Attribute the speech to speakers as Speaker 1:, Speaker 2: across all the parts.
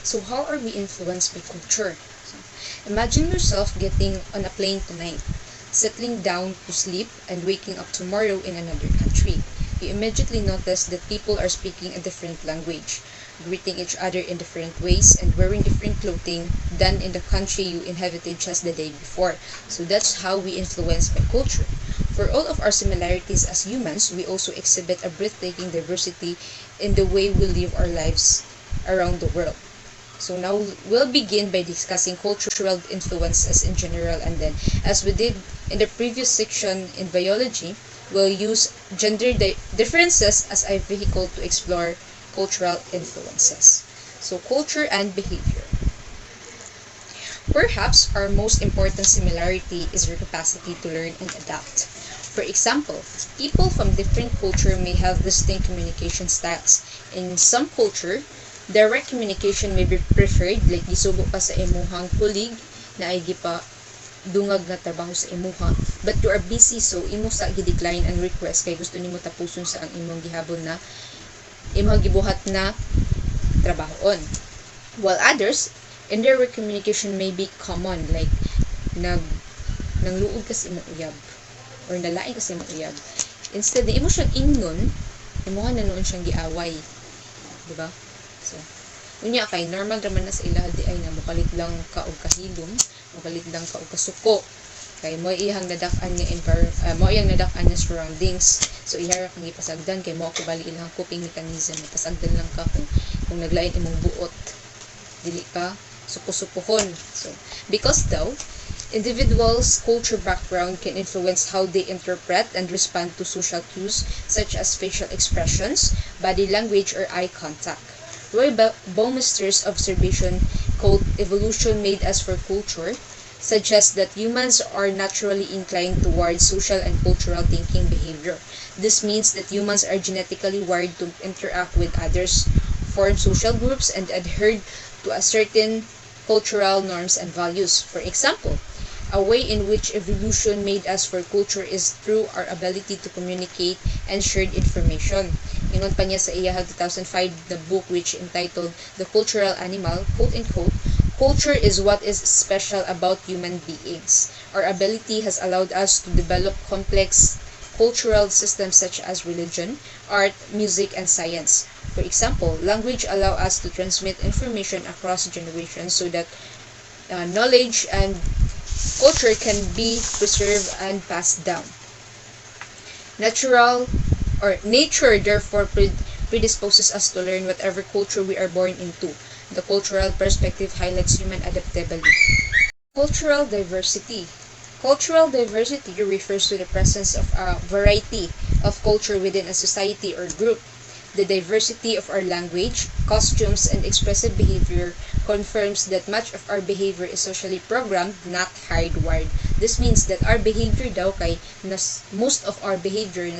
Speaker 1: So how are we influenced by culture? So, imagine yourself getting on a plane tonight, settling down to sleep, and waking up tomorrow in another country. You immediately notice that people are speaking a different language, greeting each other in different ways, and wearing different clothing than in the country you inhabited just the day before. So that's how we influence by culture. For all of our similarities as humans, we also exhibit a breathtaking diversity in the way we live our lives around the world. So now we'll begin by discussing cultural influences in general, and then, as we did in the previous section in biology, we'll use gender differences as a vehicle to explore cultural influences. So culture and behavior. Perhaps our most important similarity is our capacity to learn and adapt. For example, people from different culture may have distinct communication styles. In some culture, direct communication may be preferred, like gisugo ka sa imuhang kulig na ay gipa dungag na trabaho sa imuha, but you are busy, so imo sa gi-decline ang request kay gusto nimo tapuson sa ang imong gihabon na imong gibuhat na trabahon. While others, indirect communication may be common, like nangluod ka sa imong uyab or nalain ka sa imong uyab. Instead, imo siyang ingnon, imuha na noon siyang giaway. Diba? So, unya kay normal raman na sa ila di ay na mukalit lang ka og kahilom, mukalit lang ka og kasuko. Kay mo iyang nadak-an nga mo iyang nadak-an nga surroundings. So ihara kang ipasagdan kay mo ako bali ilang coping mechanism, pasagdan lang ka kung naglain imong buot. Dili ka suko-sukuhon. So, because though individuals' culture background can influence how they interpret and respond to social cues such as facial expressions, body language, or eye contact. Roy Baumeister's observation called Evolution Made Us for Culture suggests that humans are naturally inclined towards social and cultural thinking behavior. This means that humans are genetically wired to interact with others, form social groups, and adhere to a certain cultural norms and values. For example, a way in which evolution made us for culture is through our ability to communicate and share information. Ingon pa niya sa iya 2005 the book which entitled The Cultural Animal, quote-unquote, "Culture is what is special about human beings. Our ability has allowed us to develop complex cultural systems such as religion, art, music, and science. For example, language allows us to transmit information across generations so that knowledge and culture can be preserved and passed down. Nature therefore predisposes us to learn whatever culture we are born into. The cultural perspective highlights human adaptability." Cultural diversity. Cultural diversity refers to the presence of a variety of culture within a society or group. The diversity of our language, costumes, and expressive behavior confirms that much of our behavior is socially programmed, not hardwired. This means that our behavior daw kay most of our behavior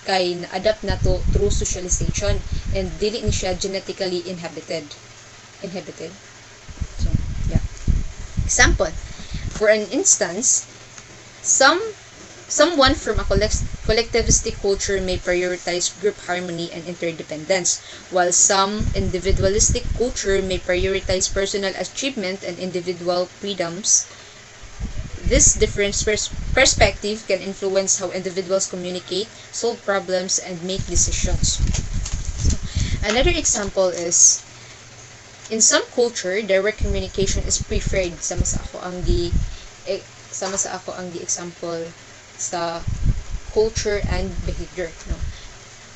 Speaker 1: kay na-adapt na to through socialization and dili ni siya genetically inhabited. So, yeah. Example, for an instance, someone from a collectivistic culture may prioritize group harmony and interdependence, while some individualistic culture may prioritize personal achievement and individual freedoms. This different perspective can influence how individuals communicate, solve problems, and make decisions. Another example is, in some culture, direct communication is preferred. Sama sa ako ang example sa culture and behavior. No?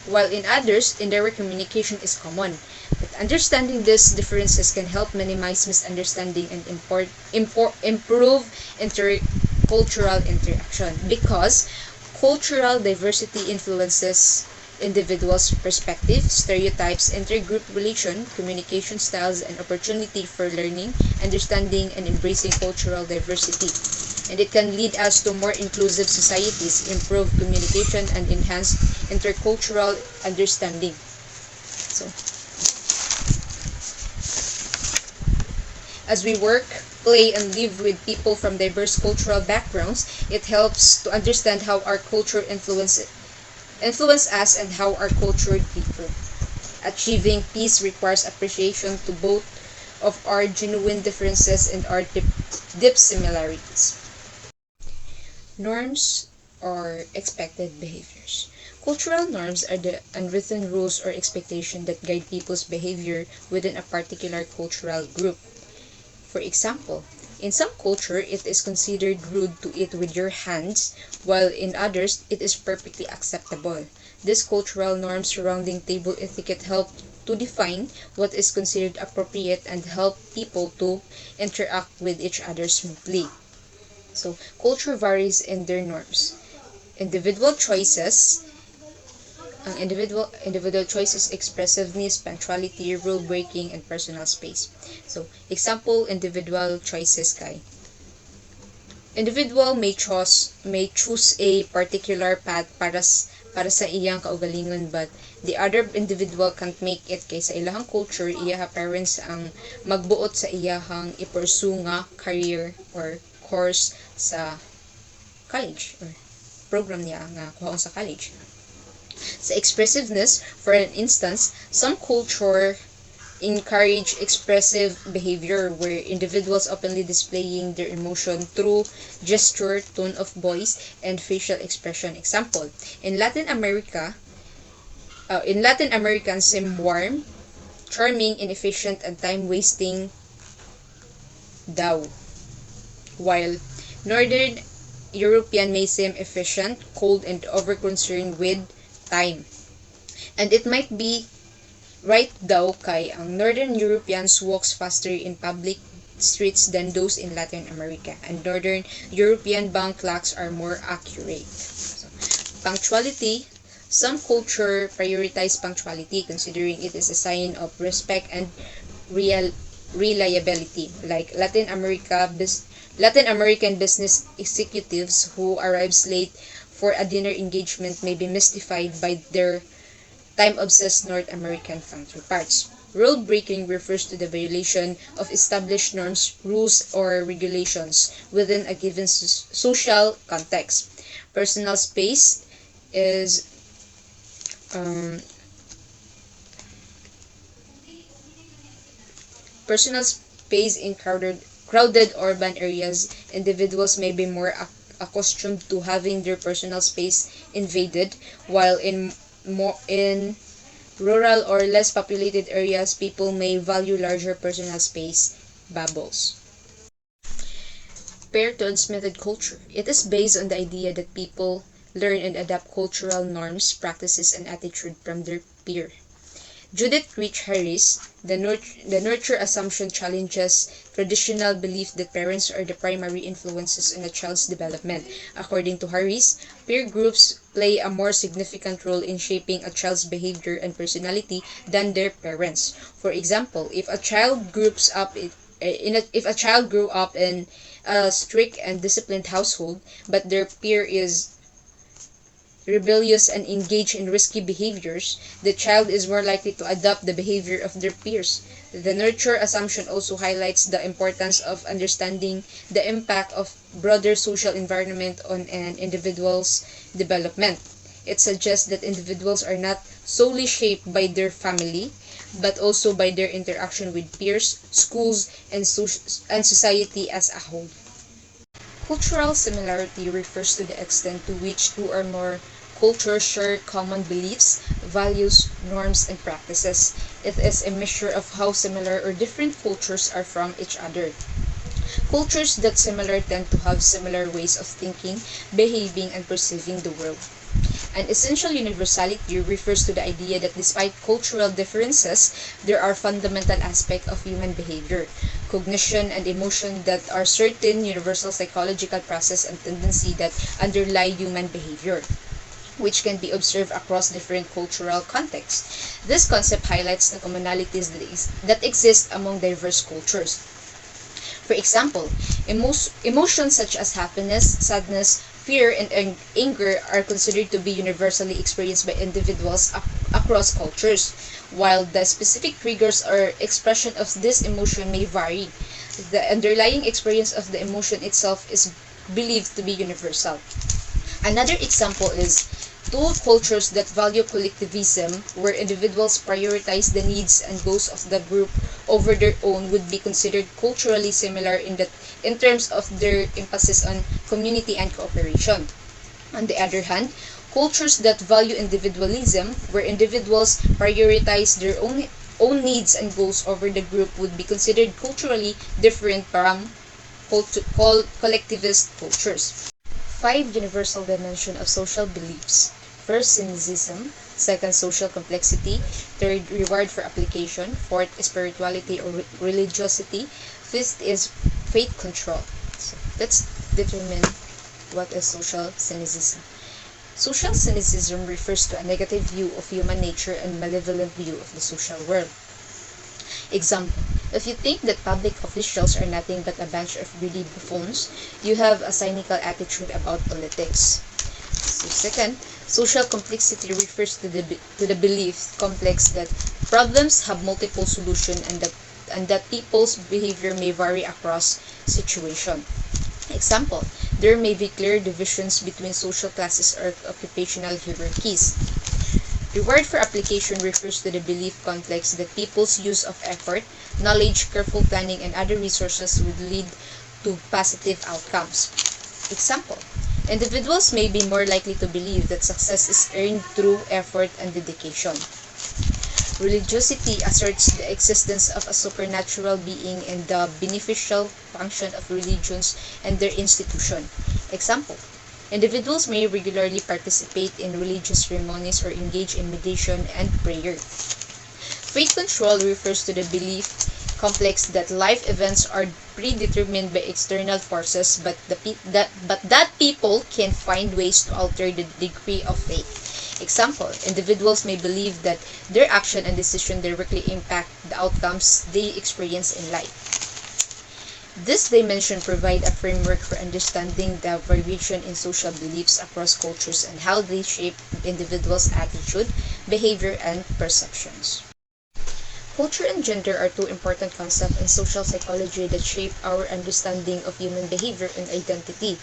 Speaker 1: While in others, indirect communication is common. But understanding these differences can help minimize misunderstanding and improve intercultural interaction, because cultural diversity influences individuals' perspective, stereotypes, intergroup relation, communication styles, and opportunity for learning, understanding, and embracing cultural diversity. And it can lead us to more inclusive societies, improved communication, and enhanced intercultural understanding. So, as we work, play, and live with people from diverse cultural backgrounds, it helps to understand how our culture influence us and how our culture differ. Achieving peace requires appreciation to both of our genuine differences and our deep similarities. Norms or expected behaviors. Cultural norms are the unwritten rules or expectations that guide people's behavior within a particular cultural group. For example, in some culture, it is considered rude to eat with your hands, while in others, it is perfectly acceptable. These cultural norms surrounding table etiquette help to define what is considered appropriate and help people to interact with each other smoothly. So, culture varies in their norms. Individual choices, individual choices, expressiveness, punctuality, rule breaking, and personal space. So, example, individual choices kay. Individual may choose a particular path para sa iyang kaugalingon, but the other individual can't make it kay sa ilahang culture iyaha parents ang magbuot sa iyahang i-pursue nga career or course sa college or program niya nga kuhaon sa college. Sa expressiveness, for an instance, some culture encourage expressive behavior where individuals openly displaying their emotion through gesture, tone of voice, and facial expression. Example, in Latin Americans seem warm, charming, inefficient, and time-wasting daw, while Northern European may seem efficient, cold, and over-concerned with time. And it might be right daw kay ang Northern Europeans walks faster in public streets than those in Latin America, and Northern European bank clocks are more accurate. So, punctuality. Some culture prioritize punctuality, considering it is a sign of respect and reliability. Like Latin American business executives who arrives late for a dinner engagement may be mystified by their time-obsessed North American counterparts. Rule breaking refers to the violation of established norms, rules, or regulations within a given social context. Personal space is in crowded urban areas. Individuals may be more accustomed to having their personal space invaded, while in rural or less populated areas, people may value larger personal space bubbles. Pair transmitted culture. It is based on the idea that people learn and adapt cultural norms, practices, and attitude from their peer. Judith Rich Harris, the nurture assumption challenges traditional belief that parents are the primary influences in a child's development. According to Harris, peer groups play a more significant role in shaping a child's behavior and personality than their parents. For example, if a child grew up in a strict and disciplined household, but their peer is rebellious and engaged in risky behaviors, the child is more likely to adopt the behavior of their peers. The nurture assumption also highlights the importance of understanding the impact of broader social environment on an individual's development. It suggests that individuals are not solely shaped by their family, but also by their interaction with peers, schools, and society as a whole. Cultural similarity refers to the extent to which two or more cultures share common beliefs, values, norms, and practices. It is a measure of how similar or different cultures are from each other. Cultures that similar tend to have similar ways of thinking, behaving, and perceiving the world. An essential universality refers to the idea that despite cultural differences, there are fundamental aspects of human behavior, cognition, and emotion that are certain universal psychological process and tendency that underlie human behavior, which can be observed across different cultural contexts. This concept highlights the commonalities that exist among diverse cultures. For example, emotions such as happiness, sadness, fear, and anger are considered to be universally experienced by individuals across cultures, while the specific triggers or expression of this emotion may vary. The underlying experience of the emotion itself is believed to be universal. Another example is two cultures that value collectivism, where individuals prioritize the needs and goals of the group over their own would be considered culturally similar in terms of their emphasis on community and cooperation. On the other hand, cultures that value individualism, where individuals prioritize their own needs and goals over the group, would be considered culturally different from collectivist cultures. 5 universal dimensions of social beliefs. First, cynicism. Second, social complexity. Third, reward for application. Fourth, spirituality or religiosity. Fifth is fate control. So let's determine what is social cynicism. Social cynicism refers to a negative view of human nature and malevolent view of the social world. Example: if you think that public officials are nothing but a bunch of greedy buffoons, you have a cynical attitude about politics. So second, social complexity refers to the belief complex that problems have multiple solutions and that people's behavior may vary across situation. Example: there may be clear divisions between social classes or occupational hierarchies. Reward for application refers to the belief complex that people's use of effort, knowledge, careful planning, and other resources would lead to positive outcomes. Example: individuals may be more likely to believe that success is earned through effort and dedication. Religiosity asserts the existence of a supernatural being and the beneficial function of religions and their institution. Example: individuals may regularly participate in religious ceremonies or engage in meditation and prayer. Fate control refers to the belief complex that life events are predetermined by external forces, but that people can find ways to alter the degree of fate. Example: individuals may believe that their action and decision directly impact the outcomes they experience in life. This dimension provides a framework for understanding the variation in social beliefs across cultures and how they shape individuals' attitude, behavior, and perceptions. Culture and gender are two important concepts in social psychology that shape our understanding of human behavior and identity.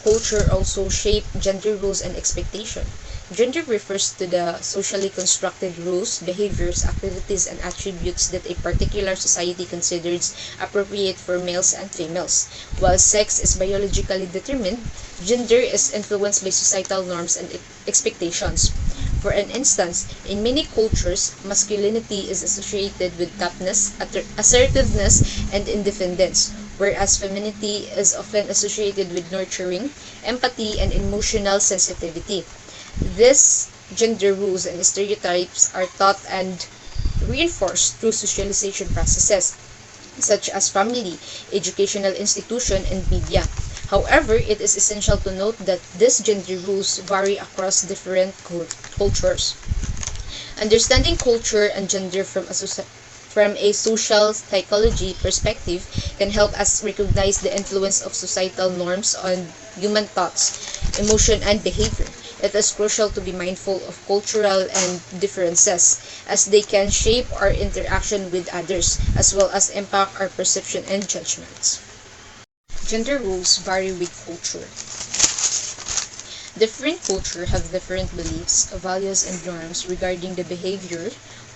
Speaker 1: Culture also shapes gender roles and expectations. Gender refers to the socially constructed rules, behaviors, activities, and attributes that a particular society considers appropriate for males and females. While sex is biologically determined, gender is influenced by societal norms and expectations. For an instance, in many cultures, masculinity is associated with toughness, assertiveness, and independence, whereas femininity is often associated with nurturing, empathy, and emotional sensitivity. These gender rules and stereotypes are taught and reinforced through socialization processes, such as family, educational institution, and media. However, it is essential to note that these gender rules vary across different cultures. Understanding culture and gender from a social psychology perspective can help us recognize the influence of societal norms on human thoughts, emotion, and behavior. It is crucial to be mindful of cultural and differences, as they can shape our interaction with others, as well as impact our perception and judgments. Gender roles vary with culture. Different cultures have different beliefs, values, and norms regarding the behavior,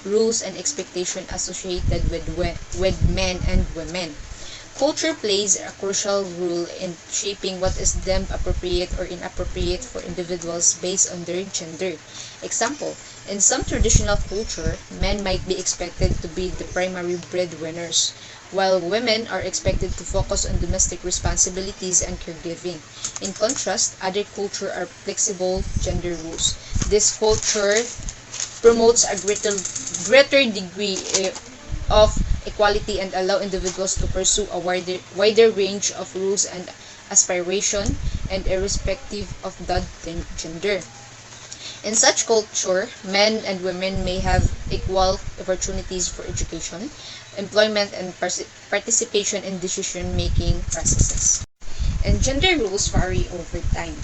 Speaker 1: rules, and expectations associated with men and women. Culture plays a crucial role in shaping what is deemed appropriate or inappropriate for individuals based on their gender. Example: in some traditional culture, men might be expected to be the primary breadwinners, while women are expected to focus on domestic responsibilities and caregiving. In contrast, other cultures are flexible gender rules. This culture promotes a greater degree of equality and allow individuals to pursue a wider range of rules and aspiration and irrespective of the gender. In such culture, men and women may have equal opportunities for education, employment, and participation in decision-making processes. And gender rules vary over time.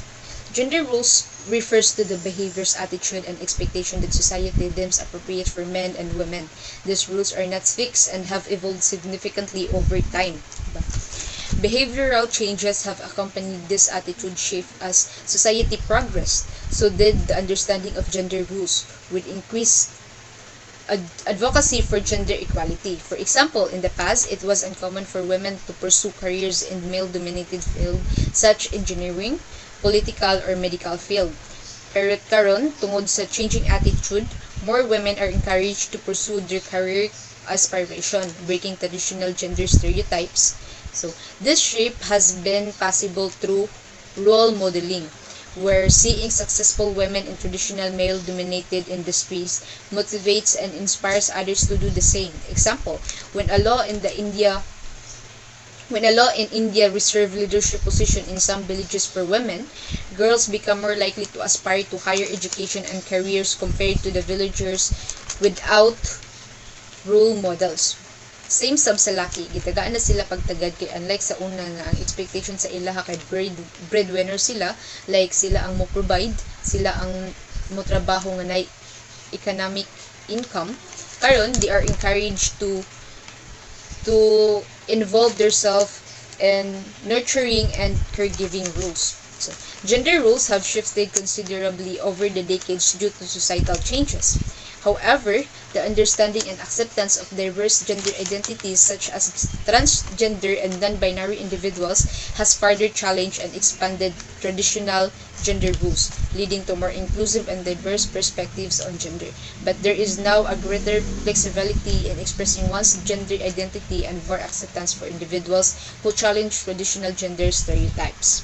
Speaker 1: Gender roles refers to the behaviors, attitude, and expectation that society deems appropriate for men and women. These rules are not fixed and have evolved significantly over time. Behavioral changes have accompanied this attitude shift as society progressed. So did the understanding of gender rules. With increased advocacy for gender equality. For example, in the past, it was uncommon for women to pursue careers in male-dominated fields such engineering, political, or medical field. Pero karon, tungod sa changing attitude, more women are encouraged to pursue their career aspiration, breaking traditional gender stereotypes. So, this shift has been possible through role modeling, where seeing successful women in traditional male-dominated industries motivates and inspires others to do the same. Example, when a law in India reserved leadership position in some villages for women, girls become more likely to aspire to higher education and careers compared to the villagers without role models. Same sab sa laki, gitagaan na sila pagtagad kay unlike sa una nga ang expectation sa ilaha kay breadwinner sila, like sila ang mo provide, sila ang mo trabaho nga nay economic income. Karon they are encouraged to involve themselves in nurturing and caregiving roles. So, gender roles have shifted considerably over the decades due to societal changes. However, the understanding and acceptance of diverse gender identities such as transgender and non-binary individuals has further challenged and expanded traditional gender roles, leading to more inclusive and diverse perspectives on gender. But there is now a greater flexibility in expressing one's gender identity and more acceptance for individuals who challenge traditional gender stereotypes.